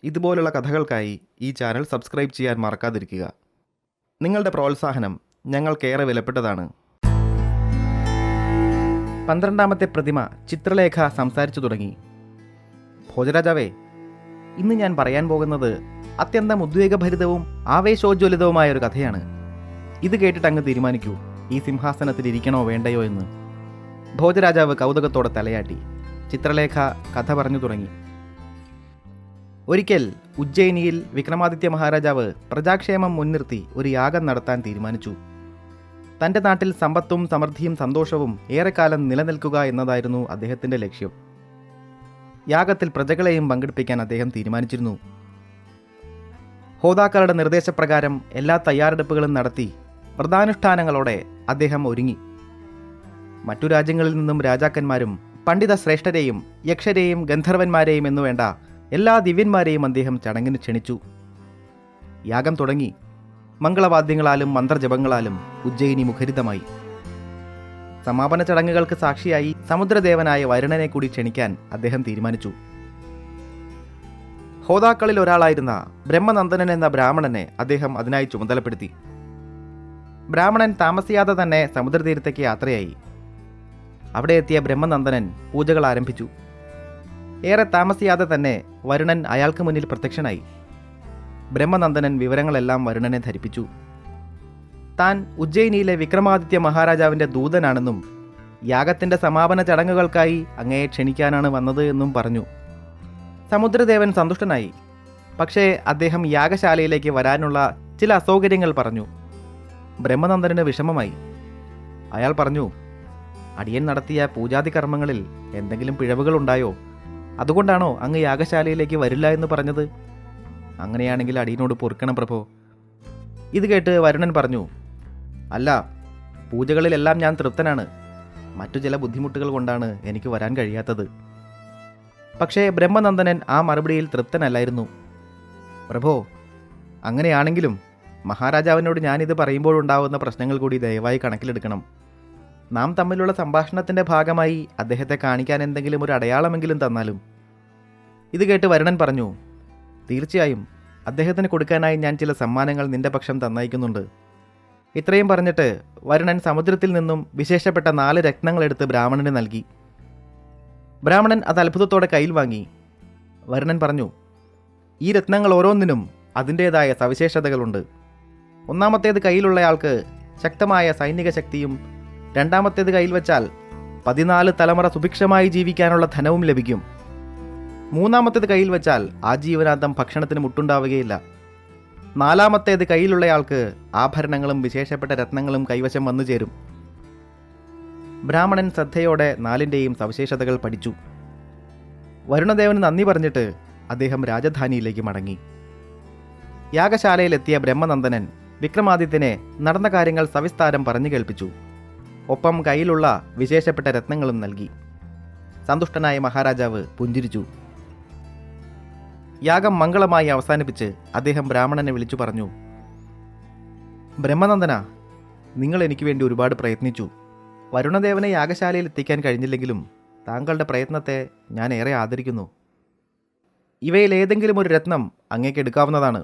ഇതുപോലുള്ള കഥകൾക്കായി ഈ channel subscribe ചെയ്യാൻ മറക്കാതിരിക്കുക. നിങ്ങളുടെ പ്രോത്സാഹനം ഞങ്ങൾക്കേറെ വിലപ്പെട്ടതാണ്. 12ാമത്തെ പ്രതിമ ചിത്രലേഖ സംസാരിച്ചു തുടങ്ങി. ഭോജരാജാവേ, ഇന്ന് ഞാൻ പറയാൻ പോകുന്നത് അത്യന്തം ഉദ്വേഗഭരിതവും ആവേശോജ്വലിതവുമായ ഒരു കഥയാണ്. ഇത് കേട്ടിട്ട് അങ്ങ് തീരുമാനിക്കൂ, ഈ സിംഹാസനത്തിൽ ഇരിക്കണോ വേണ്ടയോ എന്ന്. ഭോജരാജാവ് കൗതുകത്തോടെ തലയാട്ടി. ചിത്രലേഖ കഥ പറഞ്ഞു തുടങ്ങി. ഒരിക്കൽ ഉജ്ജയിനിയിൽ വിക്രമാദിത്യ മഹാരാജാവ് പ്രജാക്ഷേമം മുൻനിർത്തി ഒരു യാഗം നടത്താൻ തീരുമാനിച്ചു. തൻ്റെ നാട്ടിൽ സമ്പത്തും സമൃദ്ധിയും സന്തോഷവും ഏറെക്കാലം നിലനിൽക്കുക എന്നതായിരുന്നു അദ്ദേഹത്തിൻ്റെ ലക്ഷ്യം. യാഗത്തിൽ പ്രജകളെയും പങ്കെടുപ്പിക്കാൻ അദ്ദേഹം തീരുമാനിച്ചിരുന്നു. ഹോതാക്കളുടെ നിർദ്ദേശപ്രകാരം എല്ലാ തയ്യാറെടുപ്പുകളും നടത്തി വ്രതാനുഷ്ഠാനങ്ങളോടെ അദ്ദേഹം ഒരുങ്ങി. മറ്റു രാജ്യങ്ങളിൽ നിന്നും രാജാക്കന്മാരും പണ്ഡിത ശ്രേഷ്ഠരെയും യക്ഷരെയും ഗന്ധർവന്മാരെയും എന്നുവേണ്ട എല്ലാ ദിവ്യന്മാരെയും അദ്ദേഹം ചടങ്ങിന് ക്ഷണിച്ചു. യാഗം തുടങ്ങി. മംഗളവാദ്യങ്ങളാലും മന്ത്രജപങ്ങളാലും ഉജ്ജയിനി മുഖരിതമായി. സമാപന ചടങ്ങുകൾക്ക് സാക്ഷിയായി സമുദ്രദേവനായ വരുണനെ കൂടി ക്ഷണിക്കാൻ അദ്ദേഹം തീരുമാനിച്ചു. ഹോതാക്കളിൽ ഒരാളായിരുന്ന ബ്രഹ്മനന്ദനൻ എന്ന ബ്രാഹ്മണനെ അദ്ദേഹം അതിനായി ചുമതലപ്പെടുത്തി. ബ്രാഹ്മണൻ താമസിയാതെ തന്നെ സമുദ്രതീരത്തേക്ക് യാത്രയായി. അവിടെ എത്തിയ ബ്രഹ്മനന്ദനൻ പൂജകൾ ആരംഭിച്ചു. ഏറെ താമസിയാതെ തന്നെ വരുണൻ അയാൾക്ക് മുന്നിൽ പ്രത്യക്ഷനായി. ബ്രഹ്മനന്ദനൻ വിവരങ്ങളെല്ലാം വരുണനെ ധരിപ്പിച്ചു. താൻ ഉജ്ജയിനിയിലെ വിക്രമാദിത്യ മഹാരാജാവിൻ്റെ ദൂതനാണെന്നും യാഗത്തിൻ്റെ സമാപന ചടങ്ങുകൾക്കായി അങ്ങയെ ക്ഷണിക്കാനാണ് വന്നത് എന്നും പറഞ്ഞു. സമുദ്രദേവൻ സന്തുഷ്ടനായി. പക്ഷേ അദ്ദേഹം യാഗശാലയിലേക്ക് വരാനുള്ള ചില അസൗകര്യങ്ങൾ പറഞ്ഞു. ബ്രഹ്മനന്ദനന് വിഷമമായി. അയാൾ പറഞ്ഞു, അടിയൻ നടത്തിയ പൂജാതി കർമ്മങ്ങളിൽ എന്തെങ്കിലും പിഴവുകളുണ്ടായോ? അതുകൊണ്ടാണോ അങ്ങ് യാഗശാലയിലേക്ക് വരില്ല എന്ന് പറഞ്ഞത്? അങ്ങനെയാണെങ്കിൽ അടിയനോട് പൊറുക്കണം പ്രഭോ. ഇത് കേട്ട് വരുണൻ പറഞ്ഞു, അല്ല, പൂജകളിലെല്ലാം ഞാൻ തൃപ്തനാണ്. മറ്റു ചില ബുദ്ധിമുട്ടുകൾ കൊണ്ടാണ് എനിക്ക് വരാൻ കഴിയാത്തത്. പക്ഷേ ബ്രഹ്മനന്ദനൻ ആ മറുപടിയിൽ തൃപ്തനല്ലായിരുന്നു. പ്രഭോ, അങ്ങനെയാണെങ്കിലും മഹാരാജാവിനോട് ഞാനിത് പറയുമ്പോഴുണ്ടാവുന്ന പ്രശ്നങ്ങൾ കൂടി ദയവായി കണക്കിലെടുക്കണം. നാം തമ്മിലുള്ള സംഭാഷണത്തിൻ്റെ ഭാഗമായി അദ്ദേഹത്തെ കാണിക്കാൻ എന്തെങ്കിലും ഒരു അടയാളമെങ്കിലും തന്നാലും. ഇത് കേട്ട് വരുണൻ പറഞ്ഞു, തീർച്ചയായും അദ്ദേഹത്തിന് കൊടുക്കാനായി ഞാൻ ചില സമ്മാനങ്ങൾ നിന്റെ പക്ഷം തന്നയക്കുന്നുണ്ട്. ഇത്രയും പറഞ്ഞിട്ട് വരുണൻ സമുദ്രത്തിൽ നിന്നും വിശേഷപ്പെട്ട 4 രത്നങ്ങളെടുത്ത് ബ്രാഹ്മണന് നൽകി. ബ്രാഹ്മണൻ അത് അത്ഭുതത്തോടെ കയ്യിൽ വാങ്ങി. വരുണൻ പറഞ്ഞു, ഈ രത്നങ്ങൾ ഓരോന്നിനും അതിൻ്റേതായ സവിശേഷതകളുണ്ട്. ഒന്നാമത്തേത് കയ്യിലുള്ളയാൾക്ക് ശക്തമായ സൈനിക ശക്തിയും, രണ്ടാമത്തേത് കയ്യിൽ വെച്ചാൽ 14 തലമുറ സുഭിക്ഷമായി ജീവിക്കാനുള്ള ധനവും ലഭിക്കും. മൂന്നാമത്തേത് കയ്യിൽ വെച്ചാൽ ആജീവനാന്തം ഭക്ഷണത്തിന് മുട്ടുണ്ടാവുകയില്ല. നാലാമത്തേത് കയ്യിലുള്ളയാൾക്ക് ആഭരണങ്ങളും വിശേഷപ്പെട്ട രത്നങ്ങളും കൈവശം വന്നു ചേരും. ബ്രാഹ്മണൻ ശ്രദ്ധയോടെ 4ൻ്റെയും സവിശേഷതകൾ പഠിച്ചു. വരുണദേവന് നന്ദി പറഞ്ഞിട്ട് അദ്ദേഹം രാജധാനിയിലേക്ക് മടങ്ങി. യാഗശാലയിലെത്തിയ ബ്രഹ്മനന്ദനൻ വിക്രമാദിത്യനെ നടന്ന കാര്യങ്ങൾ സവിസ്താരം പറഞ്ഞു കേൾപ്പിച്ചു. ഒപ്പം കയ്യിലുള്ള വിശേഷപ്പെട്ട രത്നങ്ങളും നൽകി. സന്തുഷ്ടനായ മഹാരാജാവ് പുഞ്ചിരിച്ചു. യാഗം മംഗളമായി അവസാനിപ്പിച്ച് അദ്ദേഹം ബ്രാഹ്മണനെ വിളിച്ചു പറഞ്ഞു, ബ്രഹ്മനന്ദന, നിങ്ങൾ എനിക്ക് വേണ്ടി ഒരുപാട് പ്രയത്നിച്ചു. വരുണദേവനെ യാഗശാലയിൽ എത്തിക്കാൻ കഴിഞ്ഞില്ലെങ്കിലും താങ്കളുടെ പ്രയത്നത്തെ ഞാൻ ഏറെ ആദരിക്കുന്നു. ഇവയിൽ ഏതെങ്കിലും ഒരു രത്നം അങ്ങേക്ക് എടുക്കാവുന്നതാണ്.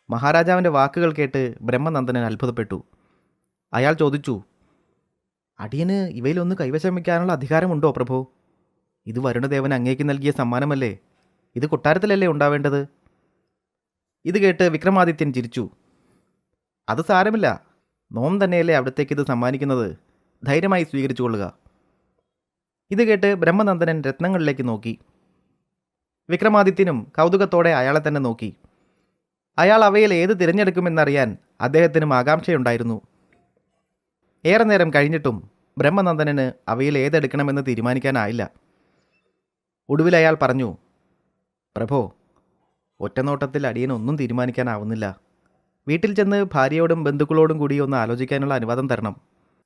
മഹാരാജാവിൻ്റെ വാക്കുകൾ കേട്ട് ബ്രഹ്മനന്ദനൻ അത്ഭുതപ്പെട്ടു. അയാൾ ചോദിച്ചു, അടിയന് ഇവയിലൊന്ന് കൈവശം വയ്ക്കാനുള്ള അധികാരമുണ്ടോ പ്രഭോ? ഇത് വരുണദേവൻ അങ്ങേക്ക് നൽകിയ സമ്മാനമല്ലേ? ഇത് കൊട്ടാരത്തിലല്ലേ ഉണ്ടാവേണ്ടത്? ഇത് കേട്ട് വിക്രമാദിത്യൻ ചിരിച്ചു. അത് സാരമില്ല, നോം തന്നെയല്ലേ അവിടത്തേക്ക് ഇത് സമ്മാനിക്കുന്നത്. ധൈര്യമായി സ്വീകരിച്ചു കൊള്ളുക. ഇത് കേട്ട് ബ്രഹ്മനന്ദനൻ രത്നങ്ങളിലേക്ക് നോക്കി. വിക്രമാദിത്യനും കൗതുകത്തോടെ അയാളെ തന്നെ നോക്കി. അയാൾ അവയിൽ ഏത് തിരഞ്ഞെടുക്കുമെന്നറിയാൻ അദ്ദേഹത്തിനും ആകാംക്ഷയുണ്ടായിരുന്നു. ഏറെ നേരം കഴിഞ്ഞിട്ടും ബ്രഹ്മനന്ദനന് അവയിൽ ഏതെടുക്കണമെന്ന് തീരുമാനിക്കാനായില്ല. ഒടുവിൽ അയാൾ പറഞ്ഞു, പ്രഭോ, ഒറ്റനോട്ടത്തിൽ അടിയനൊന്നും തീരുമാനിക്കാനാവുന്നില്ല. വീട്ടിൽ ചെന്ന് ഭാര്യയോടും ബന്ധുക്കളോടും കൂടി ഒന്ന് ആലോചിക്കാനുള്ള അനുവാദം തരണം.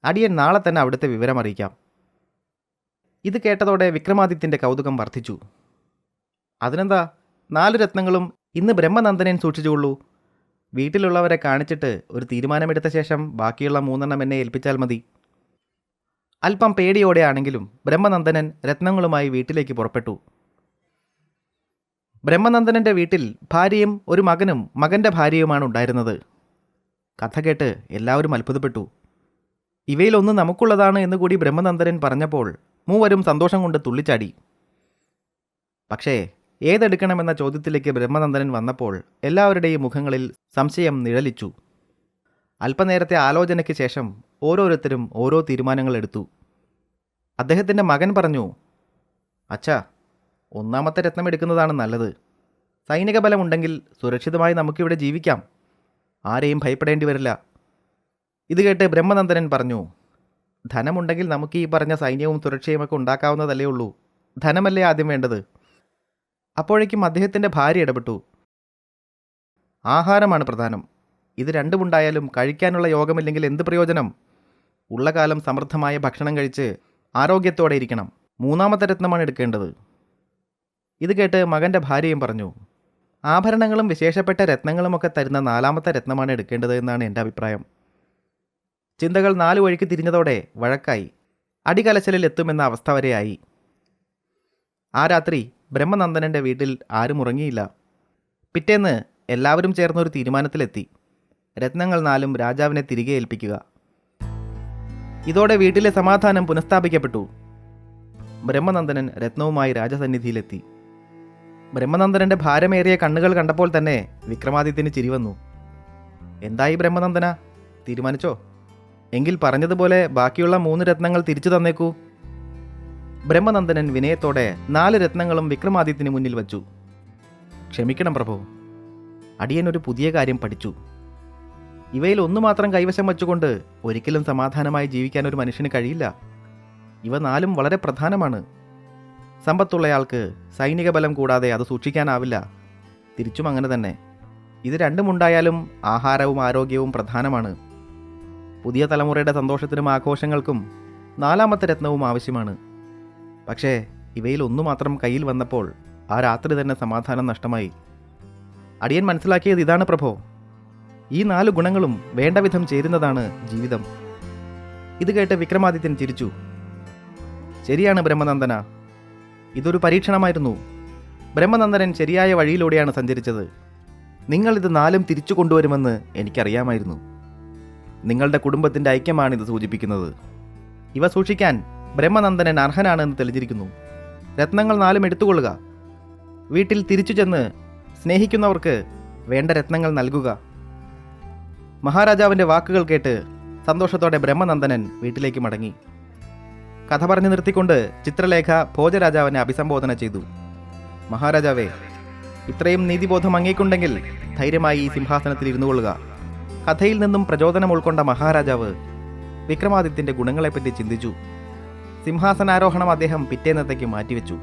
അടിയൻ നാളെ തന്നെ അവിടുത്തെ വിവരം അറിയിക്കാം. ഇത് കേട്ടതോടെ വിക്രമാദിത്യൻ്റെ കൗതുകം വർദ്ധിച്ചു. അതിനെന്താ, 4 രത്നങ്ങളും ഇന്ന് ബ്രഹ്മനന്ദനൻ സൂക്ഷിച്ചുകൊള്ളൂ. വീട്ടിലുള്ളവരെ കാണിച്ചിട്ട് ഒരു തീരുമാനമെടുത്ത ശേഷം ബാക്കിയുള്ള 3 എന്നെ ഏൽപ്പിച്ചാൽ മതി. അല്പം പേടിയോടെയാണെങ്കിലും ബ്രഹ്മനന്ദനൻ രത്നങ്ങളുമായി വീട്ടിലേക്ക് പുറപ്പെട്ടു. ബ്രഹ്മനന്ദനൻ്റെ വീട്ടിൽ ഭാര്യയും ഒരു മകനും മകൻ്റെ ഭാര്യയുമാണ് ഉണ്ടായിരുന്നത്. കഥ കേട്ട് എല്ലാവരും അത്ഭുതപ്പെട്ടു. ഇവയിലൊന്ന് നമുക്കുള്ളതാണ് എന്നുകൂടി ബ്രഹ്മനന്ദനൻ പറഞ്ഞപ്പോൾ മൂവരും സന്തോഷം കൊണ്ട് തുള്ളിച്ചാടി. പക്ഷേ ഏതെടുക്കണമെന്ന ചോദ്യത്തിലേക്ക് ബ്രഹ്മനന്ദനൻ വന്നപ്പോൾ എല്ലാവരുടെയും മുഖങ്ങളിൽ സംശയം നിഴലിച്ചു. അല്പനേരത്തെ ആലോചനയ്ക്ക് ശേഷം ഓരോരുത്തരും ഓരോ തീരുമാനങ്ങൾ എടുത്തു. അദ്ദേഹത്തിൻ്റെ മകൻ പറഞ്ഞു, അച്ഛാ, 1ാമത്തെ രത്നം എടുക്കുന്നതാണ് നല്ലത്. സൈനിക ബലമുണ്ടെങ്കിൽ സുരക്ഷിതമായി നമുക്കിവിടെ ജീവിക്കാം. ആരെയും ഭയപ്പെടേണ്ടി വരില്ല. ഇത് കേട്ട് ബ്രഹ്മനന്ദനൻ പറഞ്ഞു, ധനമുണ്ടെങ്കിൽ നമുക്ക് ഈ പറഞ്ഞ സൈന്യവും സുരക്ഷയുമൊക്കെ ഉണ്ടാക്കാവുന്നതല്ലേ ഉള്ളൂ. ധനമല്ലേ ആദ്യം വേണ്ടത്. അപ്പോഴേക്കും അദ്ദേഹത്തിൻ്റെ ഭാര്യ ഇടപെട്ടു. ആഹാരമാണ് പ്രധാനം. ഇത് രണ്ടുമുണ്ടായാലും കഴിക്കാനുള്ള യോഗമില്ലെങ്കിൽ എന്ത് പ്രയോജനം? ഉള്ള കാലം സമൃദ്ധമായ ഭക്ഷണം കഴിച്ച് ആരോഗ്യത്തോടെ ഇരിക്കണം. 3ാമത്തെ രത്നമാണ് എടുക്കേണ്ടത്. ഇത് കേട്ട് മകൻ്റെ ഭാര്യയും പറഞ്ഞു, ആഭരണങ്ങളും വിശേഷപ്പെട്ട രത്നങ്ങളുമൊക്കെ തരുന്ന 4ാമത്തെ രത്നമാണ് എടുക്കേണ്ടത് എന്നാണ് എൻ്റെ അഭിപ്രായം. ചിന്തകൾ 4 വഴിക്ക് തിരിഞ്ഞതോടെ വഴക്കായി. അടികലശലിൽ എത്തുമെന്ന അവസ്ഥ വരെയായി. ആ രാത്രി ബ്രഹ്മനന്ദനൻ്റെ വീട്ടിൽ ആരും ഉറങ്ങിയില്ല. പിറ്റേന്ന് എല്ലാവരും ചേർന്നൊരു തീരുമാനത്തിലെത്തി. രത്നങ്ങൾ 4ഉം രാജാവിനെ തിരികെ ഏൽപ്പിക്കുക. ഇതോടെ വീട്ടിലെ സമാധാനം പുനഃസ്ഥാപിക്കപ്പെട്ടു. ബ്രഹ്മനന്ദനൻ രത്നവുമായി രാജസന്നിധിയിലെത്തി. ബ്രഹ്മനന്ദനൻ്റെ ഭാരമേറിയ കണ്ണുകൾ കണ്ടപ്പോൾ തന്നെ വിക്രമാദിത്യന് ചിരി വന്നു. എന്തായി ബ്രഹ്മനന്ദന, തീരുമാനിച്ചോ? എങ്കിൽ പറഞ്ഞതുപോലെ ബാക്കിയുള്ള 3 രത്നങ്ങൾ തിരിച്ചു തന്നേക്കൂ. ബ്രഹ്മനന്ദനൻ വിനയത്തോടെ 4 രത്നങ്ങളും വിക്രമാദിത്യന് മുന്നിൽ വച്ചു. ക്ഷമിക്കണം പ്രഭു, അടിയനൊരു പുതിയ കാര്യം പഠിച്ചു. ഇവയിൽ ഒന്ന് മാത്രം കൈവശം വച്ചുകൊണ്ട് ഒരിക്കലും സമാധാനമായി ജീവിക്കാൻ ഒരു മനുഷ്യന് കഴിയില്ല. ഇവ 4ഉം വളരെ പ്രധാനമാണ്. സമ്പത്തുള്ളയാൾക്ക് സൈനിക ബലം കൂടാതെ അത് സൂക്ഷിക്കാനാവില്ല. തിരിച്ചും അങ്ങനെ തന്നെ. ഇത് രണ്ടുമുണ്ടായാലും ആഹാരവും ആരോഗ്യവും പ്രധാനമാണ്. പുതിയ തലമുറയുടെ സന്തോഷത്തിനും ആഘോഷങ്ങൾക്കും 4ാമത്തെ രത്നവും ആവശ്യമാണ്. പക്ഷേ ഇവയിൽ ഒന്നു മാത്രം കയ്യിൽ വന്നപ്പോൾ ആ രാത്രി തന്നെ സമാധാനം നഷ്ടമായി. അടിയൻ മനസ്സിലാക്കിയത് ഇതാണ് പ്രഭോ, ഈ 4 ഗുണങ്ങളും വേണ്ട വിധം ചേരുന്നതാണ് ജീവിതം. ഇത് കേട്ട് വിക്രമാദിത്യൻ ചിരിച്ചു. ശരിയാണ് ബ്രഹ്മനന്ദന, ഇതൊരു പരീക്ഷണമായിരുന്നു. ബ്രഹ്മനന്ദനൻ ശരിയായ വഴിയിലൂടെയാണ് സഞ്ചരിച്ചത്. നിങ്ങളിത് 4ഉം തിരിച്ചു കൊണ്ടുവരുമെന്ന് എനിക്കറിയാമായിരുന്നു. നിങ്ങളുടെ കുടുംബത്തിൻ്റെ ഐക്യമാണിത് സൂചിപ്പിക്കുന്നത്. ഇവ സൂക്ഷിക്കാൻ ബ്രഹ്മനന്ദനൻ അർഹനാണെന്ന് തെളിഞ്ഞിരിക്കുന്നു. രത്നങ്ങൾ 4ഉം എടുത്തുകൊള്ളുക. വീട്ടിൽ തിരിച്ചു ചെന്ന് സ്നേഹിക്കുന്നവർക്ക് വേണ്ട രത്നങ്ങൾ നൽകുക. മഹാരാജാവിൻ്റെ വാക്കുകൾ കേട്ട് സന്തോഷത്തോടെ ബ്രഹ്മനന്ദനൻ വീട്ടിലേക്ക് മടങ്ങി. കഥ പറഞ്ഞു നിർത്തിക്കൊണ്ട് ചിത്രലേഖ ഭോജരാജാവിനെ അഭിസംബോധന ചെയ്തു. മഹാരാജാവേ, ഇത്രയും നീതിബോധം അങ്ങേക്കുണ്ടെങ്കിൽ ധൈര്യമായി ഈ സിംഹാസനത്തിൽ ഇരുന്നു കൊള്ളുക. കഥയിൽ നിന്നും പ്രചോദനം ഉൾക്കൊണ്ട മഹാരാജാവ് വിക്രമാദിത്യൻ്റെ ഗുണങ്ങളെപ്പറ്റി ചിന്തിച്ചു. സിംഹാസനാരോഹണം അദ്ദേഹം പിറ്റേന്നത്തേക്ക് മാറ്റിവെച്ചു.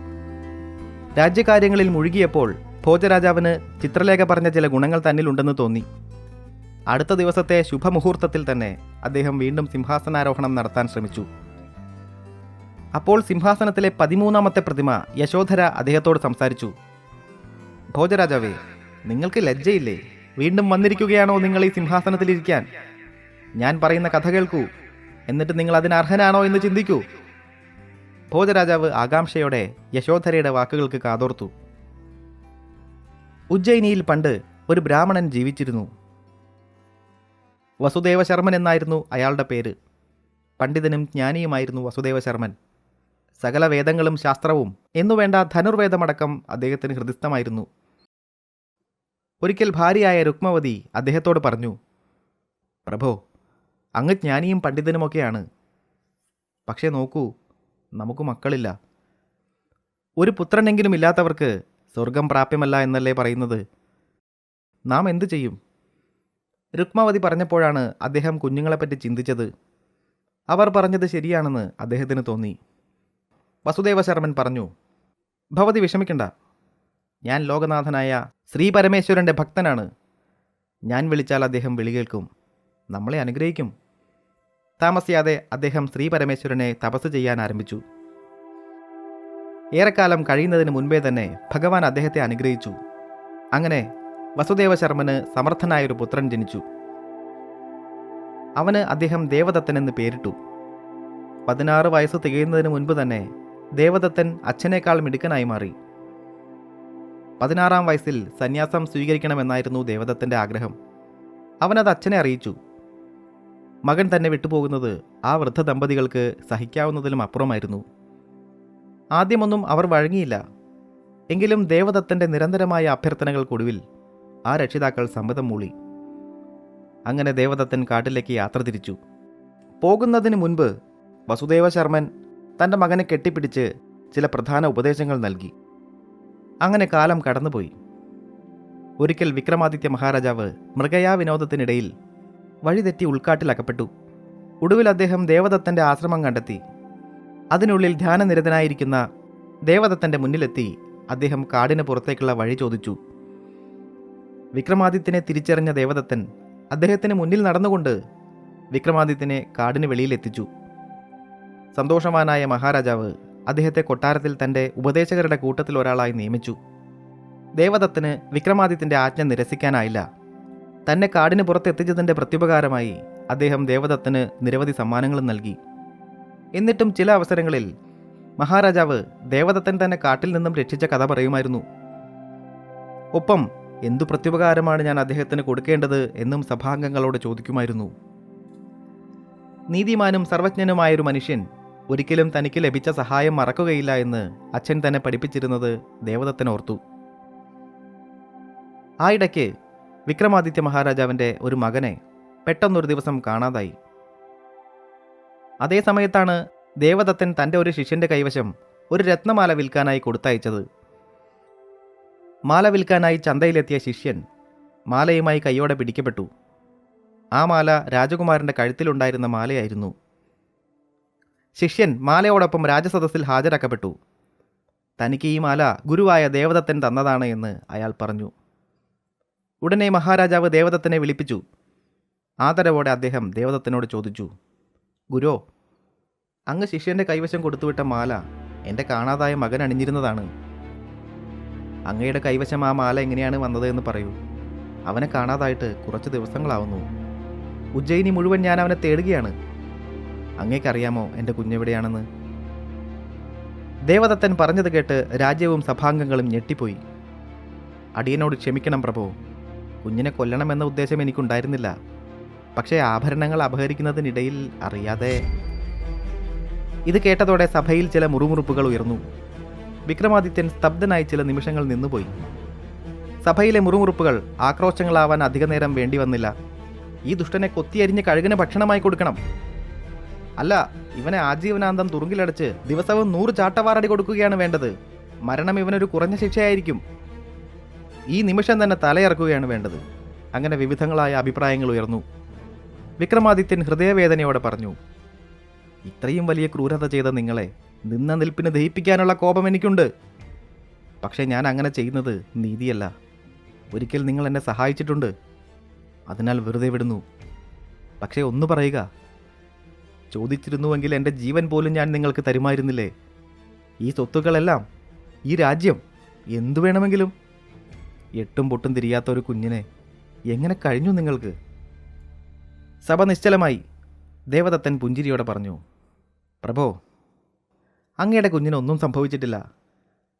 രാജ്യകാര്യങ്ങളിൽ മുഴുകിയപ്പോൾ ഭോജരാജാവിന് ചിത്രലേഖ പറഞ്ഞ ചില ഗുണങ്ങൾ തന്നിലുണ്ടെന്ന് തോന്നി. അടുത്ത ദിവസത്തെ ശുഭമുഹൂർത്തത്തിൽ തന്നെ അദ്ദേഹം വീണ്ടും സിംഹാസനാരോഹണം നടത്താൻ ശ്രമിച്ചു. അപ്പോൾ സിംഹാസനത്തിലെ 13ാമത്തെ പ്രതിമ യശോധര അദ്ദേഹത്തോട് സംസാരിച്ചു. ഭോജരാജാവേ, നിങ്ങൾക്ക് ലജ്ജയില്ലേ? വീണ്ടും വന്നിരിക്കുകയാണോ നിങ്ങൾ ഈ സിംഹാസനത്തിലിരിക്കാൻ? ഞാൻ പറയുന്ന കഥ കേൾക്കൂ, എന്നിട്ട് നിങ്ങൾ അതിന് അർഹനാണോ എന്ന് ചിന്തിക്കൂ. ഭോജരാജാവ് ആകാംക്ഷയോടെ യശോധരയുടെ വാക്കുകൾക്ക് കാതോർത്തു. ഉജ്ജയിനിയിൽ പണ്ട് ഒരു ബ്രാഹ്മണൻ ജീവിച്ചിരുന്നു. വസുദേവ ശർമ്മൻ എന്നായിരുന്നു അയാളുടെ പേര്. പണ്ഡിതനും ജ്ഞാനിയുമായിരുന്നു വസുദേവ ശർമ്മൻ. സകല വേദങ്ങളും ശാസ്ത്രവും എന്നുവേണ്ട ധനുർവേദമടക്കം അദ്ദേഹത്തിന് ഹൃദിസ്ഥമായിരുന്നു. ഒരിക്കൽ ഭാര്യയായ രുക്മവതി അദ്ദേഹത്തോട് പറഞ്ഞു, പ്രഭോ, അങ്ങ് ജ്ഞാനിയും പണ്ഡിതനുമൊക്കെയാണ്. പക്ഷേ നോക്കൂ, നമുക്ക് മക്കളില്ല. ഒരു പുത്രനെങ്കിലും ഇല്ലാത്തവർക്ക് സ്വർഗം പ്രാപ്യമല്ല എന്നല്ലേ പറയുന്നത്. നാം എന്തു ചെയ്യും? രുക്മവതി പറഞ്ഞപ്പോഴാണ് അദ്ദേഹം കുഞ്ഞുങ്ങളെപ്പറ്റി ചിന്തിച്ചത്. അവർ പറഞ്ഞത് ശരിയാണെന്ന് അദ്ദേഹത്തിന് തോന്നി. വസുദേവ ശർമ്മൻ പറഞ്ഞു, ഭവതി വിഷമിക്കണ്ട. ഞാൻ ലോകനാഥനായ ശ്രീ പരമേശ്വരൻ്റെ ഭക്തനാണ്. ഞാൻ വിളിച്ചാൽ അദ്ദേഹം വിളി കേൾക്കും, നമ്മളെ അനുഗ്രഹിക്കും. താമസിയാതെ അദ്ദേഹം ശ്രീ പരമേശ്വരനെ തപസ് ചെയ്യാൻ ആരംഭിച്ചു. ഏറെക്കാലം കഴിയുന്നതിന് മുൻപേ തന്നെ ഭഗവാൻ അദ്ദേഹത്തെ അനുഗ്രഹിച്ചു. അങ്ങനെ വസുദേവ ശർമ്മന് സമർത്ഥനായൊരു പുത്രൻ ജനിച്ചു. അവന് അദ്ദേഹം ദേവദത്തൻ എന്ന് പേരിട്ടു. 16 വയസ്സ് തികയുന്നതിന് മുൻപ് തന്നെ ദേവദത്തൻ അച്ഛനേക്കാൾ മിടുക്കനായി മാറി. 16-ാം വയസ്സിൽ സന്യാസം സ്വീകരിക്കണമെന്നായിരുന്നു ദേവദത്തൻ്റെ ആഗ്രഹം. അവനത് അച്ഛനെ അറിയിച്ചു. മകൻ തന്നെ വിട്ടുപോകുന്നത് ആ വൃദ്ധ ദമ്പതികൾക്ക് സഹിക്കാവുന്നതിലും അപ്പുറമായിരുന്നു. ആദ്യമൊന്നും അവർ വഴങ്ങിയില്ല. എങ്കിലും ദേവദത്തൻ്റെ നിരന്തരമായ അഭ്യർത്ഥനകൾക്കൊടുവിൽ ആ രക്ഷിതാക്കൾ സമ്മതം മൂളി. അങ്ങനെ ദേവദത്തൻ കാട്ടിലേക്ക് യാത്ര തിരിച്ചു. പോകുന്നതിന് മുൻപ് വസുദേവ ശർമ്മൻ തൻ്റെ മകനെ കെട്ടിപ്പിടിച്ച് ചില പ്രധാന ഉപദേശങ്ങൾ നൽകി. അങ്ങനെ കാലം കടന്നുപോയി. ഒരിക്കൽ വിക്രമാദിത്യ മഹാരാജാവ് മൃഗയാ വിനോദത്തിനിടയിൽ വഴിതെറ്റി ഉൾക്കാട്ടിലകപ്പെട്ടു. ഒടുവിൽ അദ്ദേഹം ദേവദത്തൻ്റെ ആശ്രമം കണ്ടെത്തി. അതിനുള്ളിൽ ധ്യാനനിരതനായിരിക്കുന്ന ദേവദത്തൻ്റെ മുന്നിലെത്തി അദ്ദേഹം കാടിന് പുറത്തേക്കുള്ള വഴി ചോദിച്ചു. വിക്രമാദിത്യനെ തിരിച്ചറിഞ്ഞ ദേവദത്തൻ അദ്ദേഹത്തിന് മുന്നിൽ നടന്നുകൊണ്ട് വിക്രമാദിത്യനെ കാടിന് വെളിയിലെത്തിച്ചു. സന്തോഷവാനായ മഹാരാജാവ് അദ്ദേഹത്തെ കൊട്ടാരത്തിൽ തൻ്റെ ഉപദേശകരുടെ കൂട്ടത്തിൽ ഒരാളായി നിയമിച്ചു. ദേവദത്തന് വിക്രമാദിത്യൻ്റെ ആജ്ഞ നിരസിക്കാനായില്ല. തന്നെ കാടിന് പുറത്തെത്തിച്ചതിൻ്റെ പ്രത്യുപകാരമായി അദ്ദേഹം ദേവദത്തന് നിരവധി സമ്മാനങ്ങളും നൽകി. എന്നിട്ടും ചില അവസരങ്ങളിൽ മഹാരാജാവ് ദേവദത്തൻ തന്നെ കാട്ടിൽ നിന്നും രക്ഷിച്ച കഥ പറയുമായിരുന്നു. ഒപ്പം എന്തു പ്രത്യുപകാരമാണ് ഞാൻ അദ്ദേഹത്തിന് കൊടുക്കേണ്ടത് എന്നും സഭാംഗങ്ങളോട് ചോദിക്കുമായിരുന്നു. നീതിമാനും സർവജ്ഞനുമായൊരു മനുഷ്യൻ ഒരിക്കലും തനിക്ക് ലഭിച്ച സഹായം മറക്കുകയില്ല എന്ന് അച്ഛൻ തന്നെ പഠിപ്പിച്ചിരുന്നത് ദേവദത്തൻ ഓർത്തു. ആ ഇടയ്ക്ക് വിക്രമാദിത്യ മഹാരാജാവിൻ്റെ ഒരു മകനെ പെട്ടെന്നൊരു ദിവസം കാണാതായി. അതേ സമയത്താണ് ദേവദത്തൻ തൻ്റെ ഒരു ശിഷ്യൻ്റെ കൈവശം ഒരു രത്നമാല വിൽക്കാനായി കൊടുത്തയച്ചത്. മാല വിൽക്കാനായി ചന്തയിലെത്തിയ ശിഷ്യൻ മാലയുമായി കൈയോടെ പിടിക്കപ്പെട്ടു. ആ മാല രാജകുമാരൻ്റെ കഴുത്തിലുണ്ടായിരുന്ന മാലയായിരുന്നു. ശിഷ്യൻ മാലയോടൊപ്പം രാജസദസ്സിൽ ഹാജരാക്കപ്പെട്ടു. തനിക്ക് ഈ മാല ഗുരുവായ ദേവദത്തൻ തന്നതാണ് എന്ന് അയാൾ പറഞ്ഞു. ഉടനെ മഹാരാജാവ് ദേവദത്തനെ വിളിപ്പിച്ചു. ആദരവോടെ അദ്ദേഹം ദേവദത്തനോട് ചോദിച്ചു, ഗുരോ, അങ്ങ് ശിഷ്യൻ്റെ കൈവശം കൊടുത്തുവിട്ട മാല എൻ്റെ കാണാതായ മകൻ അണിഞ്ഞിരുന്നതാണ്. അങ്ങയുടെ കൈവശം ആ മാല എങ്ങനെയാണ് വന്നത് എന്ന് പറയൂ. അവനെ കാണാതായിട്ട് കുറച്ച് ദിവസങ്ങളാവുന്നു. ഉജ്ജയിനി മുഴുവൻ ഞാൻ അവനെ തേടുകയാണ്. അങ്ങേക്കറിയാമോ എൻ്റെ കുഞ്ഞെവിടെയാണെന്ന്? ദേവദത്തൻ പറഞ്ഞത് കേട്ട് രാജ്യവും സഭാംഗങ്ങളും ഞെട്ടിപ്പോയി. അടിയനോട് ക്ഷമിക്കണം പ്രഭു, കുഞ്ഞിനെ കൊല്ലണമെന്ന ഉദ്ദേശം എനിക്കുണ്ടായിരുന്നില്ല. പക്ഷേ ആഭരണങ്ങൾ അപഹരിക്കുന്നതിനിടയിൽ അറിയാതെ. ഇത് കേട്ടതോടെ സഭയിൽ ചില മുറുമുറുപ്പുകൾ ഉയർന്നു. വിക്രമാദിത്യൻ സ്തബ്ധനായി ചില നിമിഷങ്ങൾ നിന്നുപോയി. സഭയിലെ മുറുമുറുപ്പുകൾ ആക്രോശങ്ങളാവാൻ അധികനേരം വേണ്ടി വന്നില്ല. ഈ ദുഷ്ടനെ കൊത്തിയരിഞ്ഞ് കഴുകിന് ഭക്ഷണമായി കൊടുക്കണം. അല്ല, ഇവനെ ആജീവനാന്തം തുറുങ്കിലടച്ച് ദിവസവും 100 ചാട്ടവാറടി കൊടുക്കുകയാണ് വേണ്ടത്. മരണം ഇവനൊരു കുറഞ്ഞ ശിക്ഷയായിരിക്കും. ഈ നിമിഷം തന്നെ തലയിറക്കുകയാണ് വേണ്ടത്. അങ്ങനെ വിവിധങ്ങളായ അഭിപ്രായങ്ങൾ ഉയർന്നു. വിക്രമാദിത്യൻ ഹൃദയവേദനയോടെ പറഞ്ഞു, ഇത്രയും വലിയ ക്രൂരത ചെയ്ത നിങ്ങളെ നിന്ന നിൽപ്പിന് ദഹിപ്പിക്കാനുള്ള കോപം എനിക്കുണ്ട്. പക്ഷേ ഞാൻ അങ്ങനെ ചെയ്യുന്നത് നീതിയല്ല. ഒരിക്കൽ നിങ്ങൾ എന്നെ സഹായിച്ചിട്ടുണ്ട്, അതിനാൽ വെറുതെ വിടുന്നു. പക്ഷേ ഒന്ന് പറയുക, ചോദിച്ചിരുന്നുവെങ്കിൽ എൻ്റെ ജീവൻ പോലും ഞാൻ നിങ്ങൾക്ക് തരുമായിരുന്നില്ലേ? ഈ സ്വത്തുക്കളെല്ലാം, ഈ രാജ്യം, എന്തു വേണമെങ്കിലും. എട്ടും പൊട്ടും തിരിയാത്ത ഒരു കുഞ്ഞിനെ എങ്ങനെ കഴിഞ്ഞു നിങ്ങൾക്ക്? സഭ നിശ്ചലമായി. ദേവദത്തൻ പുഞ്ചിരിയോടെ പറഞ്ഞു, പ്രഭോ, അങ്ങയുടെ കുഞ്ഞിനൊന്നും സംഭവിച്ചിട്ടില്ല.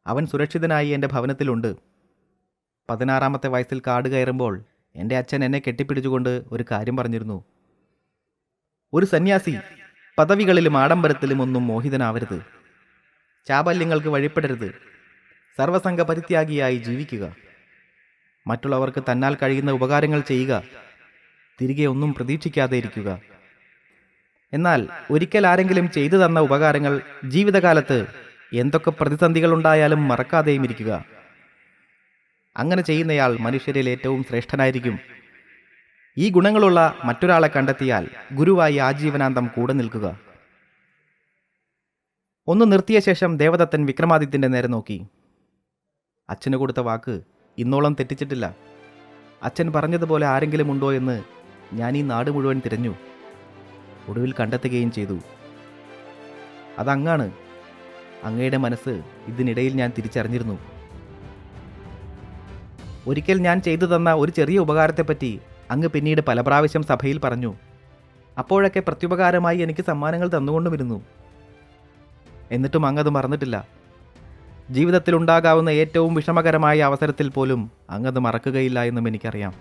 അവൻ സുരക്ഷിതനായി എൻ്റെ ഭവനത്തിലുണ്ട്. 16-ാമത്തെ വയസ്സിൽ കാട് കയറുമ്പോൾ എൻ്റെ അച്ഛൻ എന്നെ കെട്ടിപ്പിടിച്ചുകൊണ്ട് ഒരു കാര്യം പറഞ്ഞിരുന്നു. ഒരു സന്യാസി പദവികളിലും ആഡംബരത്തിലും ഒന്നും മോഹിതനാവരുത്. ചാബല്യങ്ങൾക്ക് വഴിപ്പെടരുത്. സർവസംഘ പരിത്യാഗിയായി ജീവിക്കുക. മറ്റുള്ളവർക്ക് തന്നാൽ കഴിയുന്ന ഉപകാരങ്ങൾ ചെയ്യുക. തിരികെ ഒന്നും പ്രതീക്ഷിക്കാതെ ഇരിക്കുക. എന്നാൽ ഒരിക്കൽ ആരെങ്കിലും ചെയ്തു തന്ന ഉപകാരങ്ങൾ ജീവിതകാലത്ത് എന്തൊക്കെ പ്രതിസന്ധികളുണ്ടായാലും മറക്കാതെയും ഇരിക്കുക. അങ്ങനെ ചെയ്യുന്നയാൾ മനുഷ്യരിൽ ഏറ്റവും ശ്രേഷ്ഠനായിരിക്കും. ഈ ഗുണങ്ങളുള്ള മറ്റൊരാളെ കണ്ടെത്തിയാൽ ഗുരുവായി ആജീവനാന്തം കൂടെ നിൽക്കുക. ഒന്ന് നിർത്തിയ ശേഷം ദേവദത്തൻ വിക്രമാദിത്യൻ്റെ നേരെ നോക്കി. അച്ഛന് കൊടുത്ത വാക്ക് ഇന്നോളം തെറ്റിച്ചിട്ടില്ല. അച്ഛൻ പറഞ്ഞതുപോലെ ആരെങ്കിലും ഉണ്ടോ എന്ന് ഞാൻ ഈ നാട് മുഴുവൻ തിരഞ്ഞു. ഒടുവിൽ കണ്ടെത്തുകയും ചെയ്തു. അതങ്ങാണ്. അങ്ങയുടെ മനസ്സ് ഇതിനിടയിൽ ഞാൻ തിരിച്ചറിഞ്ഞിരുന്നു. ഒരിക്കൽ ഞാൻ ചെയ്തു തന്ന ഒരു ചെറിയ ഉപകാരത്തെപ്പറ്റി അങ്ങ് പിന്നീട് പല പ്രാവശ്യം സഭയിൽ പറഞ്ഞു. അപ്പോഴൊക്കെ പ്രത്യുപകാരമായി എനിക്ക് സമ്മാനങ്ങൾ തന്നുകൊണ്ടുമിരുന്നു. എന്നിട്ടും അങ്ങത് മറന്നിട്ടില്ല. ജീവിതത്തിലുണ്ടാകാവുന്ന ഏറ്റവും വിഷമകരമായ അവസരത്തിൽ പോലും അങ്ങത് മറക്കുകയില്ല എന്നും എനിക്കറിയാം.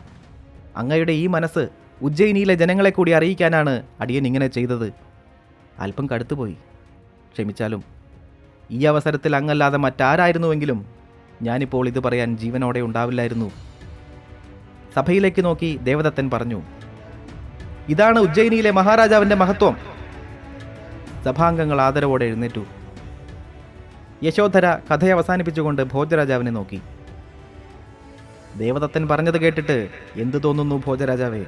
അങ്ങയുടെ ഈ മനസ്സ് ഉജ്ജയിനിയിലെ ജനങ്ങളെ കൂടി അറിയിക്കാനാണ് അടിയൻ ഇങ്ങനെ ചെയ്തത്. അല്പം കടുത്തുപോയി, ക്ഷമിച്ചാലും. ഈ അവസരത്തിൽ അങ്ങല്ലാതെ മറ്റാരായിരുന്നുവെങ്കിലും ഞാനിപ്പോൾ ഇത് പറയാൻ ജീവനോടെ ഉണ്ടാവില്ലായിരുന്നു. സഭയിലേക്ക് നോക്കി ദേവദത്തൻ പറഞ്ഞു, ഇതാണ് ഉജ്ജയിനിയിലെ മഹാരാജാവിൻ്റെ മഹത്വം. സഭാംഗങ്ങൾ ആദരവോടെ എഴുന്നേറ്റു. യശോധര കഥ അവസാനിപ്പിച്ചുകൊണ്ട് ഭോജരാജാവിനെ നോക്കി. ദേവദത്തൻ പറഞ്ഞത് കേട്ടിട്ട് എന്തു തോന്നുന്നു ഭോജരാജാവേ?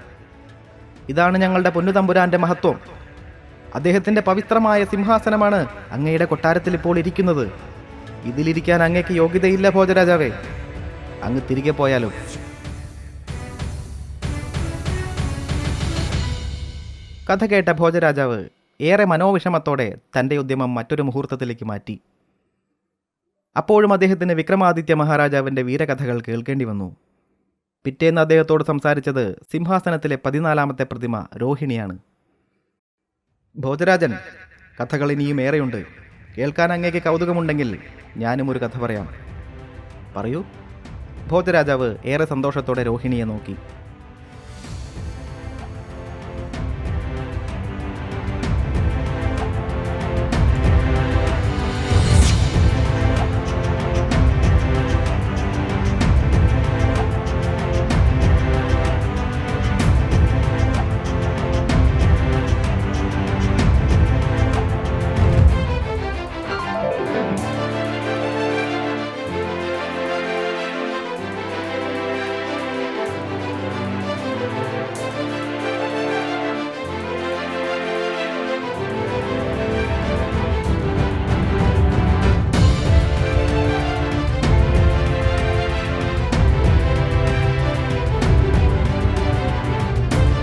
ഇതാണ് ഞങ്ങളുടെ പൊന്നുതമ്പുരാന്റെ മഹത്വം. അദ്ദേഹത്തിൻ്റെ പവിത്രമായ സിംഹാസനമാണ് അങ്ങയുടെ കൊട്ടാരത്തിൽ ഇപ്പോൾ ഇരിക്കുന്നത്. ഇതിലിരിക്കാൻ അങ്ങയ്ക്ക് യോഗ്യതയില്ല ഭോജരാജാവേ. അങ്ങ് തിരികെ പോയാലും. കഥ കേട്ട ഭോജരാജാവ് ഏറെ മനോവിഷമത്തോടെ തൻ്റെ ഉദ്യമം മറ്റൊരു മുഹൂർത്തത്തിലേക്ക് മാറ്റി. അപ്പോഴും അദ്ദേഹത്തിന് വിക്രമാദിത്യ മഹാരാജാവിൻ്റെ വീരകഥകൾ കേൾക്കേണ്ടി വന്നു. പിറ്റേന്ന് അദ്ദേഹത്തോട് സംസാരിച്ചത് സിംഹാസനത്തിലെ 14ാമത്തെ പ്രതിമ രോഹിണിയാണ്. ഭോജരാജൻ, കഥകൾ ഇനിയും ഏറെയുണ്ട്. കേൾക്കാൻ അങ്ങേക്ക് കൗതുകമുണ്ടെങ്കിൽ ഞാനും ഒരു കഥ പറയാം. പറയൂ. ഭോജരാജാവ് ഏറെ സന്തോഷത്തോടെ രോഹിണിയെ നോക്കി.